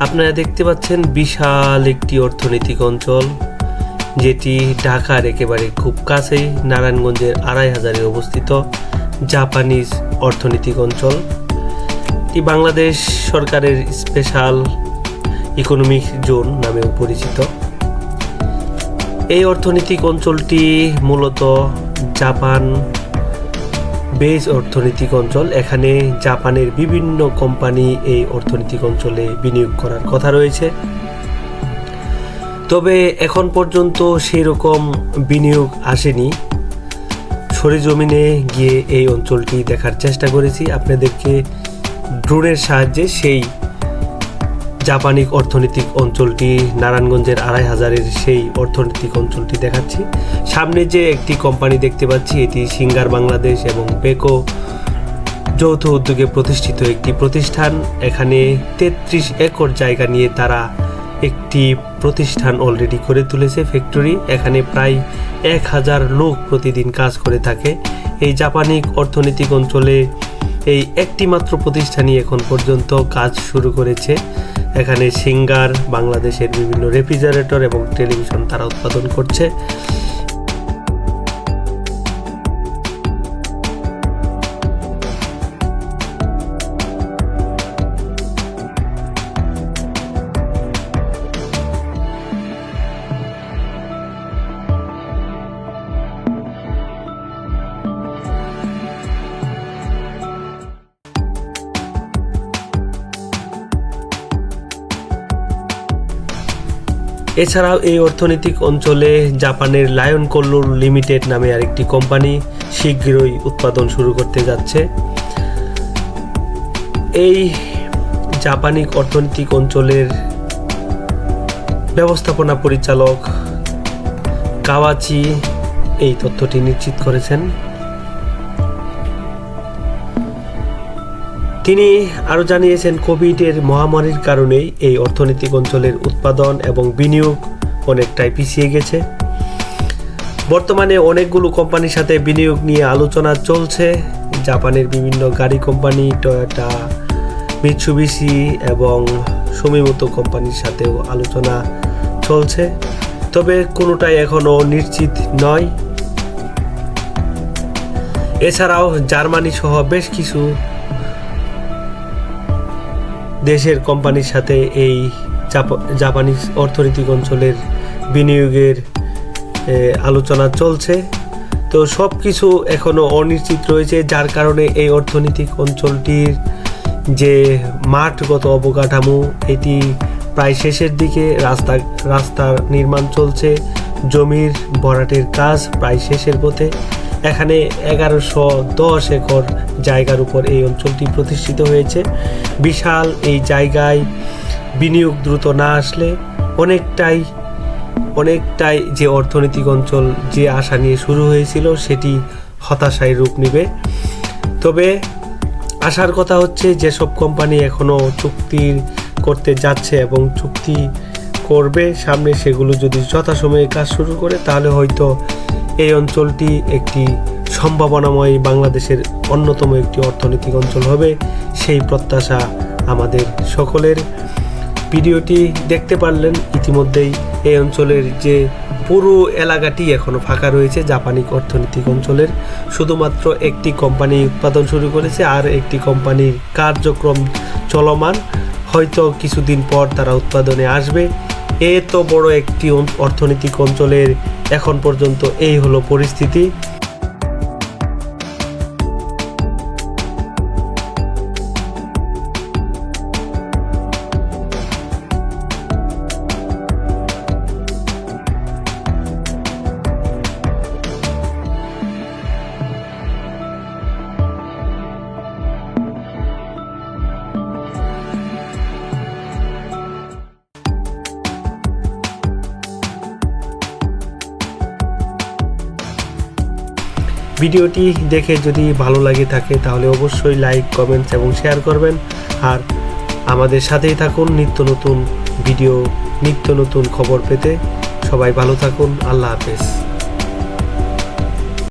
আপনারা দেখতে পাচ্ছেন বিশাল একটি অর্থনৈতিক অঞ্চল, যেটি ঢাকার একেবারে খুব কাছেই নারায়ণগঞ্জের ২৫০০-এ অবস্থিত জাপানিজ অর্থনৈতিক অঞ্চল। এটি বাংলাদেশ সরকারের স্পেশাল ইকোনমিক জোন নামেও পরিচিত। এই অর্থনৈতিক অঞ্চলটি মূলত জাপান বেস অর্থনৈতিক অঞ্চল। এখানে জাপানের বিভিন্ন কোম্পানি এই অর্থনৈতিক অঞ্চলে বিনিয়োগ করার কথা রয়েছে। তবে এখন পর্যন্ত সেই রকম বিনিয়োগ আসেনি। সরেজমিনে গিয়ে এই অঞ্চলটি দেখার চেষ্টা করেছি, আপনাদেরকে ড্রোনের সাহায্যে সেই জাপানি অর্থনৈতিক অঞ্চলটি, নারায়ণগঞ্জের ২৫০০-এর সেই অর্থনৈতিক অঞ্চলটি দেখাচ্ছি। সামনে যে একটি কোম্পানি দেখতে পাচ্ছি, এটি সিঙ্গার বাংলাদেশ এবং বেকো যৌথ উদ্যোগে প্রতিষ্ঠিত একটি প্রতিষ্ঠান। এখানে ৩৩ একর জায়গা নিয়ে তারা একটি প্রতিষ্ঠান অলরেডি করে তুলেছে, ফ্যাক্টরি। এখানে প্রায় ১,০০০ লোক প্রতিদিন কাজ করে থাকে। এই জাপানি অর্থনৈতিক অঞ্চলে এই একটি মাত্র প্রতিষ্ঠানই এখন পর্যন্ত কাজ শুরু করেছে। এখানে সিঙ্গার বাংলাদেশের বিভিন্ন রেফ্রিজারেটর এবং টেলিভিশন তারা উৎপাদন করছে। এছাড়াও এই অর্থনৈতিক অঞ্চলে জাপানের লায়ন কল্লুর লিমিটেড নামে আরেকটি কোম্পানি শীঘ্রই উৎপাদন শুরু করতে যাচ্ছে। এই জাপানি অর্থনৈতিক অঞ্চলের ব্যবস্থাপনা পরিচালক কাওয়াচি এই তথ্যটি নিশ্চিত করেছেন। তিনি আরও জানিয়েছেন, কোভিডের মহামারীর কারণেই এই অর্থনৈতিক অঞ্চলের উৎপাদন এবং বিনিয়োগ অনেকটাই পিছিয়ে গেছে। বর্তমানে অনেকগুলো কোম্পানির সাথে বিনিয়োগ নিয়ে আলোচনা চলছে। জাপানের বিভিন্ন গাড়ি কোম্পানি, টয়োটা, মিৎসুবিশি এবং সুমিমোতো কোম্পানির সাথেও আলোচনা চলছে, তবে কোনোটাই এখনও নিশ্চিত নয়। এছাড়াও জার্মানি সহ বেশ কিছু দেশের কোম্পানির সাথে এই জাপানি অর্থনৈতিক অঞ্চলের বিনিয়োগের আলোচনা চলছে। তো সব কিছু এখনও অনিশ্চিত রয়েছে, যার কারণে এই অর্থনৈতিক অঞ্চলটির যে মাঠগত অবকাঠামো, এটি প্রায় শেষের দিকে। রাস্তার নির্মাণ চলছে, জমির ভরাটের কাজ প্রায় শেষের পথে। এখানে ১১১০ একর জায়গার উপর এই অঞ্চলটি প্রতিষ্ঠিত হয়েছে। বিশাল এই জায়গায় বিনিয়োগ দ্রুত না আসলে অনেকটাই যে অর্থনৈতিক অঞ্চল যে আশা নিয়ে শুরু হয়েছিল সেটি হতাশায় রূপ নেবে। তবে আশার কথা হচ্ছে, যেসব কোম্পানি এখনও চুক্তি করতে যাচ্ছে এবং চুক্তি করবে সামনে, সেগুলো যদি যথাসময়ে কাজ শুরু করে, তাহলে হয়তো এই অঞ্চলটি একটি সম্ভাবনাময় বাংলাদেশের অন্যতম একটি অর্থনৈতিক অঞ্চল হবে, সেই প্রত্যাশা আমাদের সকলের। ভিডিওটি দেখতে পারলেন ইতিমধ্যেই এই অঞ্চলের যে পুরো এলাকাটি এখনও ফাঁকা রয়েছে জাপানি অর্থনৈতিক অঞ্চলের। শুধুমাত্র একটি কোম্পানি উৎপাদন শুরু করেছে, আর একটি কোম্পানির কার্যক্রম চলমান। হয়তো কিছুদিন পর তারা উৎপাদনে আসবে। এত বড় একটি অর্থনৈতিক অঞ্চলের এখন পর্যন্ত এই হলো পরিস্থিতি। ভিডিওটি দেখে যদি ভালো লাগে থাকে তাহলে অবশ্যই লাইক, কমেন্টস এবং শেয়ার করবেন। আর আমাদের সাথেই থাকুন নিত্য নতুন ভিডিও, নিত্য নতুন খবর পেতে। সবাই ভালো থাকুন। আল্লাহ হাফেজ।